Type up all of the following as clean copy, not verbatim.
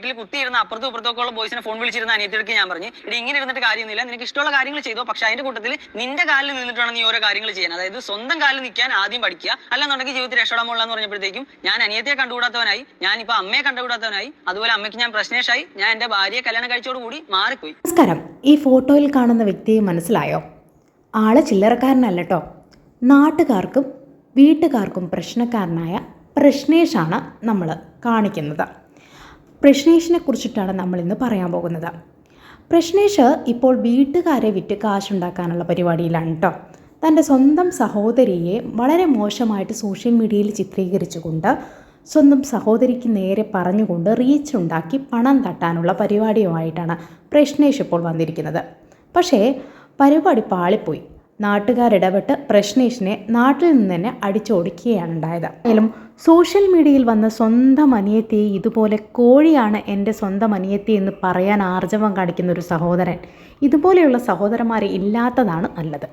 വീട്ടിൽ കുത്തിയിരുന്ന അപ്പുറത്തും ഇപ്പുറത്തൊക്കെ ബോയ്സിനെ ഫോൺ വിളിച്ചിരുന്ന അനിയത്തിക്ക് ഞാൻ പറഞ്ഞു, ഇത് ഇങ്ങനെ ഇരുന്നിട്ട് കാര്യമൊന്നുമില്ല, നിനക്ക് ഇഷ്ടമുള്ള കാര്യങ്ങൾ ചെയ്തോ, പക്ഷെ അതിന്റെ കൂട്ടത്തിൽ നിന്റെ കാലിൽ നിന്നിട്ടാണ് നീ ഓരോ കാര്യങ്ങൾ ചെയ്യാൻ. അതായത് സ്വന്തം കാലിൽ നിൽക്കാൻ ആദ്യം പഠിക്കുക, അല്ലെന്നുണ്ടെങ്കിൽ ജീവിതത്തിൽ രക്ഷപ്പെടാൻ എന്ന് പറഞ്ഞപ്പോഴത്തേക്കും ഞാൻ അനിയത്തിയെ കണ്ടുകൂടാത്തവനായി, ഞാനിപ്പോ അമ്മയെ കണ്ടുകൂടാത്തവനായി, അതുപോലെ അമ്മയ്ക്ക് ഞാൻ പ്രശ്നേഷായി, ഞാൻ എന്റെ ഭാര്യയെ കല്യാണം കഴിച്ചോടുകൂടി മാറിപ്പോയി. നമസ്കാരം. ഈ ഫോട്ടോയിൽ കാണുന്ന വ്യക്തിയെ മനസ്സിലായോ? ആള് ചില്ലറക്കാരനല്ലോ. നാട്ടുകാർക്കും വീട്ടുകാർക്കും പ്രശ്നക്കാരനായ പ്രശ്നേഷാണ് നമ്മൾ കാണിക്കുന്നത്. പ്രശ്നേഷിനെ കുറിച്ചിട്ടാണ് നമ്മൾ ഇന്ന് പറയാൻ പോകുന്നത്. പ്രശ്നേഷ് ഇപ്പോൾ വീട്ടുകാരെ വിറ്റ് കാശുണ്ടാക്കാനുള്ള പരിപാടിയിലാണ് കേട്ടോ. തൻ്റെ സ്വന്തം സഹോദരിയെ വളരെ മോശമായിട്ട് സോഷ്യൽ മീഡിയയിൽ ചിത്രീകരിച്ചുകൊണ്ട് സ്വന്തം സഹോദരിക്ക് നേരെ പറഞ്ഞുകൊണ്ട് റീച്ച് ഉണ്ടാക്കി പണം തട്ടാനുള്ള പരിപാടിയുമായിട്ടാണ് പ്രശ്നേഷ് ഇപ്പോൾ വന്നിരിക്കുന്നത്. പക്ഷേ പരിപാടി പാളിപ്പോയി. നാട്ടുകാരിടപെട്ട് പ്രശ്നേഷിനെ നാട്ടിൽ നിന്ന് തന്നെ അടിച്ചോടിക്കുകയാണ് ഉണ്ടായത്. ഏതായാലും സോഷ്യൽ മീഡിയയിൽ വന്ന സ്വന്തം അനിയത്തിയെ ഇതുപോലെ കോഴിയാണ് എൻ്റെ സ്വന്തം അനിയത്തി എന്ന് പറയാൻ ആർജവം കാണിക്കുന്ന ഒരു സഹോദരൻ, ഇതുപോലെയുള്ള സഹോദരന്മാരെ ഇല്ലാത്തതാണ് നല്ലത്.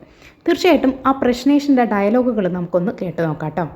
തീർച്ചയായിട്ടും ആ പ്രശ്നേഷിൻ്റെ ഡയലോഗുകൾ നമുക്കൊന്ന് കേട്ടു നോക്കാം കേട്ടോ.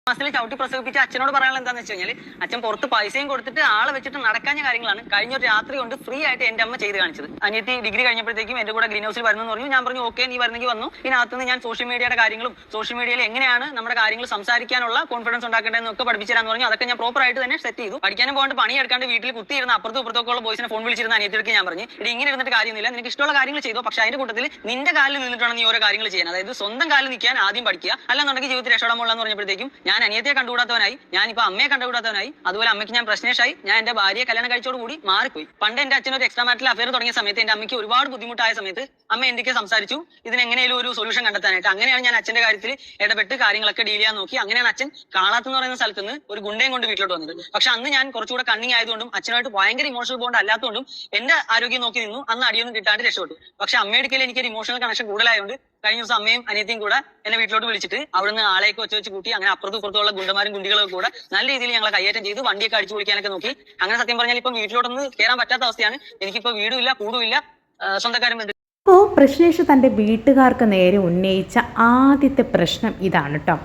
മാസത്തിൽ ചവിട്ടി പ്രസവിപ്പിച്ച് അച്ഛനോട് പറയാനുള്ള എന്താണെന്ന് വെച്ച് കഴിഞ്ഞാൽ, അച്ഛൻ പുറത്ത് പൈസയും കൊടുത്തിട്ട് ആളെ വെച്ചിട്ട് നടക്കാഞ്ഞ കാര്യങ്ങളാണ് കഴിഞ്ഞ ഒരു രാത്രി കൊണ്ട് ഫ്രീ ആയിട്ട് എന്റെ അമ്മ ചെയ്ത് കാണിച്ചത്. അനിയത്തി ഡിഗ്രി കഴിഞ്ഞപ്പോഴത്തേക്കും എന്റെ കൂടെ ഗ്രീൻ ഹൗസിൽ വരുന്നു പറഞ്ഞു. ഞാൻ പറഞ്ഞു ഓക്കെ, നീ വരുന്നെങ്കിൽ വന്നു. ഇതിനകത്തുനിന്ന് ഞാൻ സോഷ്യൽ മീഡിയയുടെ കാര്യങ്ങളും സോഷ്യൽ മീഡിയയിൽ എങ്ങനെയാണ് നമ്മുടെ കാര്യങ്ങൾ സംസാരിക്കാനുള്ള കോൺഫിഡൻസ് ഉണ്ടാക്കേണ്ടതെന്നൊക്കെ പഠിപ്പിച്ചു തരാന്ന് പറഞ്ഞു. അതൊക്കെ ഞാൻ പ്രോപ്പർ ആയിട്ട് തന്നെ സെറ്റ് ചെയ്തു. പഠിക്കാനും പോകാണ്ട് പണിയെടുക്കാണ്ട് വീട്ടിൽ കുത്തിയിരുന്ന അപ്പുറത്തും ഇപ്പുറത്തൊക്കെ ബോയ്സിനെ ഫോൺ വിളിച്ചിരുന്ന അനിയത്തിക്ക് ഞാൻ പറഞ്ഞു, ഇത് ഇങ്ങനെ ഇരുന്നിട്ട് കാര്യമൊന്നുമില്ല, നിനക്ക് ഇഷ്ടമുള്ള കാര്യങ്ങൾ ചെയ്തോ, പക്ഷെ അതിന്റെ കൂട്ടത്തിൽ നിന്റെ കാലിൽ നിന്നിട്ടാണ് നീ ഓരോ കാര്യങ്ങൾ ചെയ്യാൻ. അതായത് സ്വന്തം കാലിൽ നിൽക്കാൻ ആദ്യം പഠിക്കുക, അല്ലെന്നുണ്ടെങ്കിൽ ജീവിതത്തിൽ രക്ഷപ്പെടാൻ എന്ന് പറഞ്ഞപ്പോഴത്തേക്കും ഞാൻ അനിയത്തിയെ കണ്ടുകൂടാത്ത ഞാനിപ്പോ അമ്മയെ കണ്ടുകൂടാത്തവനായി, അതുപോലെ അമ്മയ്ക്ക് ഞാൻ പ്രശ്നേഷായി, ഞാൻ എന്റെ ഭാര്യയെ കല്യാണം കഴിച്ചോടുകൂടി മാറിപ്പോയി. പണ്ട് എന്റെ അച്ഛൻ ഒരു എക്സ്ട്രാ മാരിറ്റൽ അഫയർ തുടങ്ങിയ സമയത്ത് എന്റെ അമ്മയ്ക്ക് ഒരുപാട് ബുദ്ധിമുട്ടായ സമയത്ത് അമ്മ എന്തൊക്കെ സംസാരിച്ചു ഇതിനെങ്ങനെയും ഒരു സൊല്യൂഷൻ കണ്ടെത്താനായിട്ട്. അങ്ങനെയാണ് ഞാൻ അച്ഛന്റെ കാര്യത്തിൽ ഇടപെട്ട് കാര്യങ്ങളൊക്കെ ഡീൽ ചെയ്യാൻ നോക്കി. അങ്ങനെയാണ് അച്ഛൻ കാളാത്തെന്ന് പറയുന്ന സ്ഥലത്ത് നിന്ന് ഒരു ഗുണ്ടയും കൊണ്ട് വീട്ടിലോട്ട് വന്നത്. പക്ഷെ അന്ന് ഞാൻ കുറച്ചുകൂടെ കണ്ണിങ് ആയതുകൊണ്ടും അച്ഛനായിട്ട് ഭയങ്കര ഇമോഷണൽ ബോണ്ട് അല്ലാത്തതുകൊണ്ടും എന്റെ ആരോഗ്യം നോക്കി നിന്നു. അന്ന് അടിയൊന്നും കിട്ടാണ്ട് രക്ഷപ്പെട്ടു. പക്ഷെ അമ്മയുടെ അടുക്കൽ എനിക്കൊരു ഇമോഷണൽ കണക്ഷൻ കൂടുതലായതുകൊണ്ട് കഴിഞ്ഞ ദിവസം അമ്മയും അനിയത്തിയും കൂടെ എന്നെ വീട്ടിലോട്ട് വിളിച്ചിട്ട് അവിടുന്ന് ആളെയൊക്കെ വെച്ച് കൂട്ടി അങ്ങനെ അപ്പുറത്തും ഇപ്പുറത്തുള്ള ഗുണ്ടമാരും കുണ്ടികളൊക്കെ കൂടെ നല്ല രീതിയിൽ ഞങ്ങളെ കയ്യേറ്റം ചെയ്ത് വണ്ടിയൊക്കെ അടിച്ചു പൊളിക്കാനൊക്കെ നോക്കി. അങ്ങനെ സത്യം പറഞ്ഞാൽ ഇപ്പം വീട്ടിലോട്ടൊന്ന് കയറാൻ പറ്റാത്ത അവസ്ഥയാണ്. എനിക്കിപ്പോ വീടുമില്ല, കൂടുമില്ല, സ്വന്തക്കാരും. അപ്പോൾ പ്രശ്നേഷ് തൻ്റെ വീട്ടുകാർക്ക് നേരെ ഉന്നയിച്ച ആദ്യത്തെ പ്രശ്നം ഇതാണ് കേട്ടോ.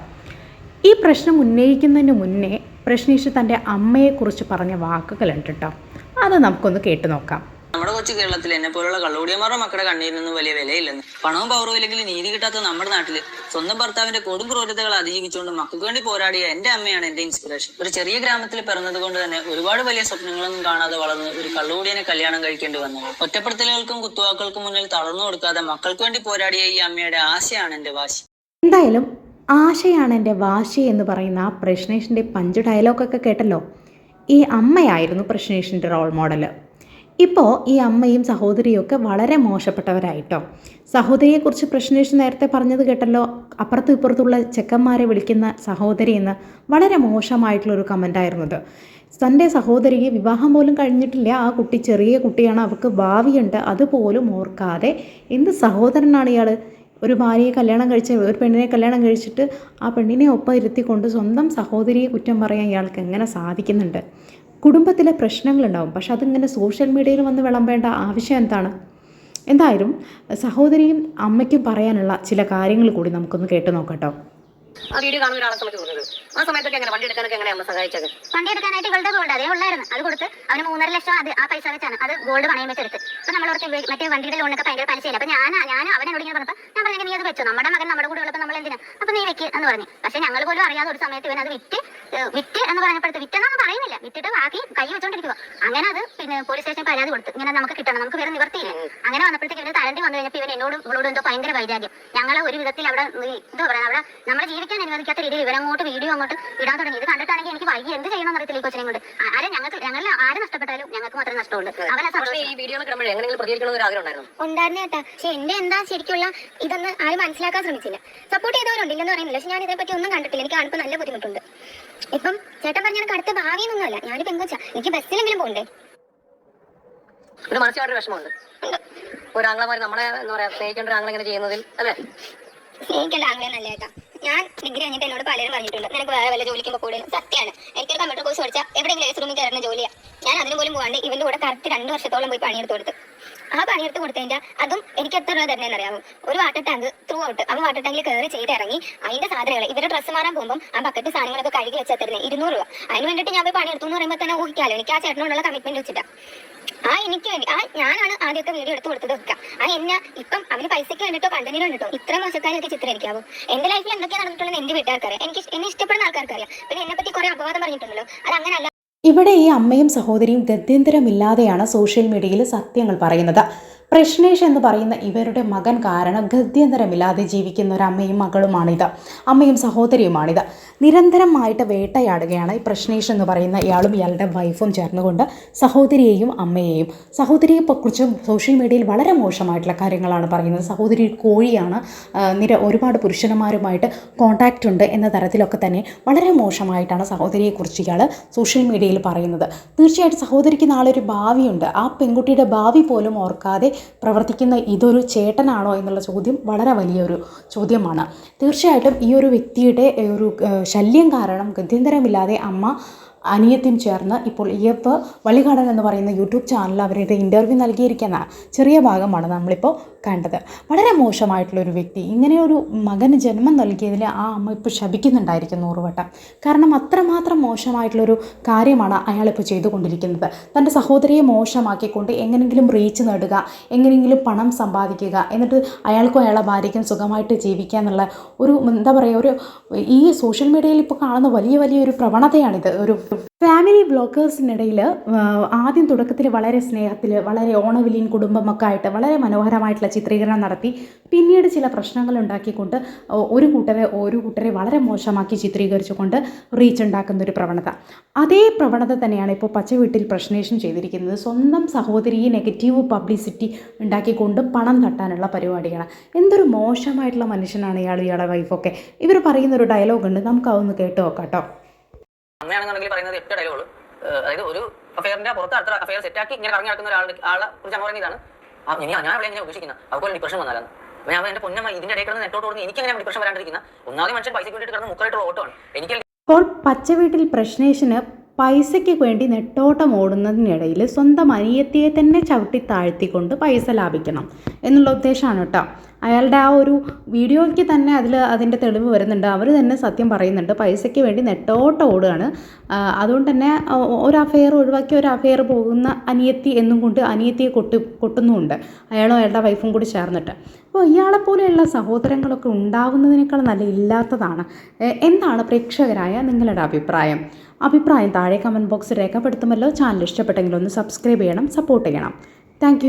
ഈ പ്രശ്നം ഉന്നയിക്കുന്നതിന് മുന്നേ പ്രശ്നേഷ് തൻ്റെ അമ്മയെക്കുറിച്ച് പറഞ്ഞ വാക്കുകളുണ്ട് കേട്ടോ. അത് നമുക്കൊന്ന് കേട്ടു നോക്കാം. നമ്മുടെ കൊച്ചു കേരളത്തിൽ എന്നെ പോലുള്ള കള്ളുകൂടിയന്മാരുടെ മക്കളുടെ കണ്ണീരിനൊന്നും വലിയ വിലയില്ലെന്ന്. പണവും പവറും ഇല്ലെങ്കിൽ നീതി കിട്ടാത്ത നമ്മുടെ നാട്ടില് സ്വന്തം ഭർത്താവിന്റെ കൊടും ക്രൂരതകൾ അതിജീവിച്ചുകൊണ്ട് മക്കൾക്ക് വേണ്ടി പോരാടിയ എന്റെ അമ്മയാണ് എന്റെ ഇൻസ്പിറേഷൻ. ഒരു ചെറിയ ഗ്രാമത്തിൽ പിറന്നത് കൊണ്ട് തന്നെ ഒരുപാട് വലിയ സ്വപ്നങ്ങളൊന്നും കാണാതെ വളർന്ന് ഒരു കള്ളുകൂടിയനെ കല്യാണം കഴിക്കേണ്ടി വന്നു. ഒറ്റപ്പെടുത്തലുകൾക്കും കുത്തുവാക്കൾക്കും മുന്നിൽ തളർന്നു കൊടുക്കാതെ മക്കൾക്ക് വേണ്ടി പോരാടിയ ഈ അമ്മയുടെ ആശയാണ് എന്റെ വാശി. എന്തായാലും ആശയാണ് എൻ്റെ വാശി എന്ന് പറയുന്ന ആ പ്രശ്നേഷിൻ്റെ പഞ്ച് ഡയലോഗൊക്കെ കേട്ടല്ലോ. ഈ അമ്മയായിരുന്നു പ്രശ്നേഷിൻ്റെ റോൾ മോഡൽ. ഇപ്പോൾ ഈ അമ്മയും സഹോദരിയും ഒക്കെ വളരെ മോശപ്പെട്ടവരായിട്ടോ. സഹോദരിയെക്കുറിച്ച് പ്രശ്നേഷ് നേരത്തെ പറഞ്ഞത് കേട്ടല്ലോ, അപ്പുറത്തും ഇപ്പുറത്തുള്ള ചെക്കന്മാരെ വിളിക്കുന്ന സഹോദരി എന്ന് വളരെ മോശമായിട്ടുള്ളൊരു കമൻ്റായിരുന്നത്. തൻ്റെ സഹോദരിക്ക് വിവാഹം പോലും കഴിഞ്ഞിട്ടില്ല, ആ കുട്ടി ചെറിയ കുട്ടിയാണ്, അവർക്ക് ഭാവിയുണ്ട്, അതുപോലും ഓർക്കാതെ എന്ത് സഹോദരനാണ് ഇയാൾ. ഒരു ഭാര്യയെ കല്യാണം കഴിച്ച ഒരു പെണ്ണിനെ കല്യാണം കഴിച്ചിട്ട് ആ പെണ്ണിനെ ഒപ്പം ഇരുത്തിക്കൊണ്ട് സ്വന്തം സഹോദരിയെ കുറ്റം പറയാൻ ഇയാൾക്ക് എങ്ങനെ സാധിക്കുന്നുണ്ട്? കുടുംബത്തിലെ പ്രശ്നങ്ങളുണ്ടാവും, പക്ഷെ അതിങ്ങനെ സോഷ്യൽ മീഡിയയിൽ വന്ന് വിളമ്പേണ്ട ആവശ്യം എന്താണ്? എന്തായാലും സഹോദരിയും അമ്മയ്ക്കും പറയാനുള്ള ചില കാര്യങ്ങൾ കൂടി നമുക്കൊന്ന് കേട്ടു നോക്കട്ടോ. ആ വീഡിയോ കാണുന്ന ഒരാളെ സമയത്ത് കൊടുത്തത് ആ സമയത്തൊക്കെ എങ്ങനെ വണ്ടി എടുക്കാനൊക്കെ എങ്ങനെ അമ്മ സഹായിച്ചത്? വണ്ടി എടുക്കാനായിട്ട് ഇവളുടെ ഗോൾഡ് അതേ ഉള്ളായിരുന്നു, അത് കൊടുത്ത് അവന് 3.5 ലക്ഷം അത് ആ പൈസ വെച്ചാണ് അത് ഗോൾഡ് പണയം വെച്ചെടുത്ത്. അപ്പൊ നമ്മളോടത്ത് മറ്റേ വണ്ടിയുടെ ലോണൊക്കെ ഭയങ്കര പലിശയില്ല. അപ്പൊ ഞാൻ അവനോട് ഇങ്ങനെ പറഞ്ഞപ്പോൾ ഞാൻ പറഞ്ഞു നീ അത് വെച്ചു, നമ്മുടെ മകൻ നമ്മുടെ കൂടെ ഉള്ളപ്പോൾ നമ്മൾ എന്തിനാ, അപ്പൊ നീ വെക്ക് എന്ന് പറഞ്ഞു. പക്ഷെ ഞങ്ങൾ പോലും അറിയാതെ ഒരു സമയത്ത് ഇവൻ അത് വിറ്റ് എന്ന് പറഞ്ഞപ്പോഴത്തെ വിറ്റെന്നൊന്നും പറയുന്നില്ല, വിറ്റിട്ട് ബാക്കി കൈ വെച്ചോണ്ടിരിക്കുക. അങ്ങനെ അത് പിന്നെ പോലീസ് സ്റ്റേഷനിൽ പരാതി കൊടുത്ത് ഇങ്ങനെ നമുക്ക് കിട്ടണം, നമുക്ക് വേറെ നിവർത്തിയില്ല. അങ്ങനെ വന്നപ്പോഴത്തേക്ക് ഇവന് തലണ്ടി വന്നു കഴിഞ്ഞപ്പോൾ ഇവൻ ഇവളോട് എന്തോ ഭയങ്കര വൈരാഗ്യം. ഞങ്ങളെ ഒരു വിധത്തിൽ അവിടെ എന്തോ പറയാം, അവിടെ നമ്മളെ ജീവിക്കാൻ അനുവദിക്കാത്ത രീതിയിൽ ഇവരങ്ങോട്ട് വീഡിയോ അങ്ങോട്ട് ഇടാൻ തുടങ്ങി. ഇത് കണ്ടിട്ടാണെങ്കിൽ എനിക്ക് വൈകി എന്ത് ചെയ്യണമെന്ന് അറിയത്തില്ല ഈ കൊച്ചിനെ കൊണ്ട്. ഞങ്ങൾ ആര് നഷ്ടപ്പെട്ടാലും ഞങ്ങൾക്ക് മാത്രമേ നഷ്ടമുള്ളൂ. ഉണ്ടായിരുന്നു കേട്ടാ, പക്ഷെ എന്റെ എന്താ ശരിക്കുള്ള ഇതൊന്ന് ആരും മനസ്സിലാക്കാൻ ശ്രമിച്ചില്ല. സപ്പോർട്ട് ചെയ്തവരുണ്ട് ഇല്ലെന്ന് പറയുന്നില്ല, പക്ഷെ ഞാൻ ഇതിനെപ്പറ്റി ഒന്നും കണ്ടിട്ടില്ല. എനിക്ക് കാണുമ്പോൾ നല്ല ബുദ്ധിമുട്ടുണ്ട്. ഇപ്പം ചേട്ടൻ പറഞ്ഞ എനിക്ക് അടുത്ത ഭാവിയൊന്നുമല്ല, ഞാനിപ്പോ എന്താ വെച്ചാൽ എനിക്ക് ബസ്സിലെങ്കിലും പോകണ്ടേ. ഒരു മനസ്സിലായിട്ടൊരു വിഷമമുണ്ട്. ഒരു ആംഗ്ലമാര് നമ്മളെ എന്താ പറയാ സ്നേഹിക്കേണ്ട ആംഗ്ലം ഇങ്ങനെ ചെയ്യുന്നതിൽ അല്ലേ? സ്നേഹിക്കേണ്ട ആംഗ്ലം നല്ല കേട്ടാ. ഞാൻ ഡിഗ്രി കഴിഞ്ഞിട്ട് എന്നോട് പലരും പറഞ്ഞിട്ടുണ്ട് നിനക്ക് വേറെ വല്ല ജോലിക്കുമ്പോൾ കൂടുതലും സത്യമാണ്. എനിക്കൊരു കമ്പ്യൂട്ടർ കോഴ്സ് പഠിച്ചാൽ എവിടെയെങ്കിലും ഏസ് റൂമിൽ കയറുന്ന ജോലിയാണ്. ഞാൻ അതിന് പോലും പോകാണ്ട് ഇവന്റെ കൂടെ കറക്റ്റ് 2 വർഷത്തോളം പോയി പണിയെടുത്ത് കൊടുത്ത്. ആ പണിയെടുത്ത് കൊടുത്തതിന്റെ അതും എനിക്ക് എത്ര രൂപ തരുന്നതെന്ന് അറിയാമോ? ഒരു വാട്ടർ ടാങ്ക് ത്രൂ ഔട്ട് അവൻ വാട്ടർ ടാങ്കിൽ കയറി ചെയ്ത് ഇറങ്ങി അതിന്റെ സാധനങ്ങൾ ഇവരുടെ ഡ്രസ്സ് മാറാൻ പോകുമ്പോൾ ആ ബക്കറ്റ് സാധനങ്ങളൊക്കെ കഴുകി വെച്ചാൽ തരുന്നത് 200 രൂപ. അതിന് വേണ്ടിയിട്ട് ഞാൻ പോയി പണിയെടുത്തു എന്ന് പറയുമ്പോൾ തന്നെ ഊഹിക്കാലോ എനിക്ക് ആ ചേട്ടനോടുള്ള കമ്മിറ്റ്മെന്റ് വെച്ചിട്ടാ. എനിക്ക് വേണ്ടി ഞാനാണ് ആദ്യത്തെ വീഡിയോ എടുത്ത് കൊടുത്തത് വെക്കാം. എന്നെ ഇപ്പം അവന് പൈസയ്ക്ക് വേണ്ടിട്ടോ കണ്ടന്റിന് വേണ്ടിട്ടോ ഇത്ര മോശക്കാരൊക്കെ ചിത്രീകരിക്കാവോ? എന്റെ ലൈഫിൽ എന്തൊക്കെയാണ് നടന്നിട്ടുള്ളത് എന്റെ വീട്ടുകാർക്കറിയാം, എന്നെ ഇഷ്ടപ്പെടുന്ന ആൾക്കാർക്കറിയാം. പിന്നെ എന്നെ പറ്റി കുറെ അപവാദം പറഞ്ഞിട്ടുണ്ടല്ലോ, അത് അങ്ങനെയല്ല. ഇവിടെ ഈ അമ്മയും സഹോദരിയും ഗത്യന്തരമില്ലാതെയാണ് സോഷ്യൽ മീഡിയയിൽ സത്യങ്ങൾ പറയുന്നത്. പ്രശ്നേഷ് എന്ന് പറയുന്ന ഇവരുടെ മകൻ കാരണം ഗത്യന്തരമില്ലാതെ ജീവിക്കുന്ന ഒരു അമ്മയും മകളുമാണിത്, അമ്മയും സഹോദരിയുമാണിത്. നിരന്തരമായിട്ട് വേട്ടയാടുകയാണ് ഈ പ്രശ്നേഷ് എന്ന് പറയുന്ന ഇയാളും ഇയാളുടെ വൈഫും ചേർന്നുകൊണ്ട് സഹോദരിയെയും അമ്മയെയും. സഹോദരിയെക്കുറിച്ച് സോഷ്യൽ മീഡിയയിൽ വളരെ മോശമായിട്ടുള്ള കാര്യങ്ങളാണ് പറയുന്നത്. സഹോദരി കോഴിയാണ്, ഒരുപാട് പുരുഷന്മാരുമായിട്ട് കോൺടാക്റ്റ് ഉണ്ട് എന്ന തരത്തിലൊക്കെ തന്നെ വളരെ മോശമായിട്ടാണ് സഹോദരിയെക്കുറിച്ച് ഇയാൾ സോഷ്യൽ മീഡിയയിൽ പറയുന്നത്. തീർച്ചയായിട്ടും സഹോദരിക്ക് നാളെ ഒരു ഭാവിയുണ്ട്. ആ പെൺകുട്ടിയുടെ ഭാവി പോലും ഓർക്കാതെ പ്രവർത്തിക്കുന്ന ഇതൊരു ചേട്ടനാണോ എന്നുള്ള ചോദ്യം വളരെ വലിയൊരു ചോദ്യമാണ്. തീർച്ചയായിട്ടും ഈ ഒരു വ്യക്തിയുടെ ഒരു ശല്യം കാരണം ഗത്യന്തരമില്ലാതെ അമ്മ അനിയത്തിയും ചേർന്ന് ഇപ്പോൾ EF വള്ളികാടൻ എന്ന് പറയുന്ന യൂട്യൂബ് ചാനലിൽ അവരുടെ ഇൻ്റർവ്യൂ നൽകിയിരിക്കുന്ന ചെറിയ ഭാഗമാണ് നമ്മളിപ്പോൾ കണ്ടത്. വളരെ മോശമായിട്ടുള്ളൊരു വ്യക്തി, ഇങ്ങനെയൊരു മകന് ജന്മം നൽകിയതിൽ ആ അമ്മ ഇപ്പോൾ ശപിക്കുന്നുണ്ടായിരിക്കും 100 വട്ടം. കാരണം അത്രമാത്രം മോശമായിട്ടുള്ളൊരു കാര്യമാണ് അയാളിപ്പോൾ ചെയ്തുകൊണ്ടിരിക്കുന്നത്. തൻ്റെ സഹോദരിയെ മോശമാക്കിക്കൊണ്ട് എങ്ങനെയെങ്കിലും റീച്ച് നേടുക, എങ്ങനെയെങ്കിലും പണം സമ്പാദിക്കുക, എന്നിട്ട് അയാൾക്കും അയാളുടെ ഭാര്യയ്ക്കും സുഖമായിട്ട് ജീവിക്കുക എന്നുള്ള ഒരു എന്താ പറയുക, ഒരു ഈ സോഷ്യൽ മീഡിയയിൽ ഇപ്പോൾ കാണുന്ന വലിയൊരു പ്രവണതയാണിത്. ഒരു ഫാമിലി ബ്ലോഗേഴ്സിനിടയിൽ ആദ്യം തുടക്കത്തിൽ വളരെ സ്നേഹത്തിൽ, വളരെ ഓണവിലീൻ കുടുംബമൊക്കെ ആയിട്ട് വളരെ മനോഹരമായിട്ടുള്ള ചിത്രീകരണം നടത്തി പിന്നീട് ചില പ്രശ്നങ്ങൾ ഉണ്ടാക്കിക്കൊണ്ട് ഒരു കൂട്ടരെ വളരെ മോശമാക്കി ചിത്രീകരിച്ചുകൊണ്ട് റീച്ച് ഉണ്ടാക്കുന്ന ഒരു പ്രവണത. അതേ പ്രവണത തന്നെയാണ് ഇപ്പോൾ പച്ചവീട്ടിൽ പ്രശ്നേഷും ചെയ്തിരിക്കുന്നത്. സ്വന്തം സഹോദരിയെ നെഗറ്റീവ് പബ്ലിസിറ്റി ഉണ്ടാക്കിക്കൊണ്ട് പണം തട്ടാനുള്ള പരിപാടിയാണ്. എന്തൊരു മോശമായിട്ടുള്ള മനുഷ്യനാണ് ഇയാളുടെ വൈഫൊക്കെ. ഇവർ പറയുന്നൊരു ഡയലോഗുണ്ട്, നമുക്ക് അതൊന്ന് കേട്ട് നോക്കാം കേട്ടോ. അമ്മയാണെന്നുണ്ടെങ്കിൽ പറയുന്നത് 8 ഡയലോഗ്, അതായത് ഒരു അഫയറിന്റെ പുറത്ത് അടുത്ത അഫയർ സെറ്റാക്കി ഇങ്ങനെ കറങ്ങി നടക്കുന്ന ആളെ കുറിച്ച് അമ്മ പറയുന്നതാണ്. ഞാൻ അവിടെ എങ്ങനെ ഉപേക്ഷിക്കുന്നത്, അതുപോലെ ഡിപ്രഷൻ വന്നാലാണ്. അപ്പോൾ ഞാൻ എന്റെ പൊന്നമ്മ ഇതിന്റെ ഇടയിൽ കിടന്ന് നെറ്റോട്ട് കൊടുത്ത് എനിക്ക് എങ്ങനെ ഡിപ്രഷൻ വരാണ്ടിരിക്കുന്ന? ഒന്നാമത് മനുഷ്യൻ പൈസയ്ക്ക് വേണ്ടിയിട്ട് കിടന്ന് മുക്കായിട്ടുള്ള ഓട്ടമാണ്. എനിക്ക് ഇപ്പോൾ പച്ചവീട്ടിൽ പ്രശ്നേഷിന് പൈസയ്ക്ക് വേണ്ടി നെട്ടോട്ടം ഓടുന്നതിനിടയിൽ സ്വന്തം അനിയത്തിയെ തന്നെ ചവിട്ടി താഴ്ത്തിക്കൊണ്ട് പൈസ ലാഭിക്കണം എന്നുള്ള ഉദ്ദേശമാണ് കേട്ടോ. അയാളുടെ ആ ഒരു വീഡിയോയ്ക്ക് തന്നെ അതിൻ്റെ തെളിവ് വരുന്നുണ്ട്. അവർ തന്നെ സത്യം പറയുന്നുണ്ട്, പൈസയ്ക്ക് വേണ്ടി നെട്ടോട്ടം ഓടുകയാണ്. അതുകൊണ്ട് തന്നെ ഒരു അഫെയർ ഒഴിവാക്കി ഒരു അഫെയർ പോകുന്ന അനിയത്തി എന്നും കൊണ്ട് അനിയത്തിയെ കൊട്ടുന്നുമുണ്ട്, അയാളും അയാളുടെ വൈഫും കൂടി ചേർന്നിട്ട്. അപ്പോൾ ഇയാളെപ്പോലെയുള്ള സഹോദരങ്ങളൊക്കെ ഉണ്ടാവുന്നതിനേക്കാൾ നല്ല ഇല്ലാത്തതാണ്. എന്താണ് പ്രേക്ഷകരായ നിങ്ങളുടെ അഭിപ്രായം താഴെ കമൻറ്റ് ബോക്സിൽ രേഖപ്പെടുത്തുമല്ലോ. ചാനൽ ഇഷ്ടപ്പെട്ടെങ്കിൽ ഒന്ന് സബ്സ്ക്രൈബ് ചെയ്യണം, സപ്പോർട്ട് ചെയ്യണം. താങ്ക്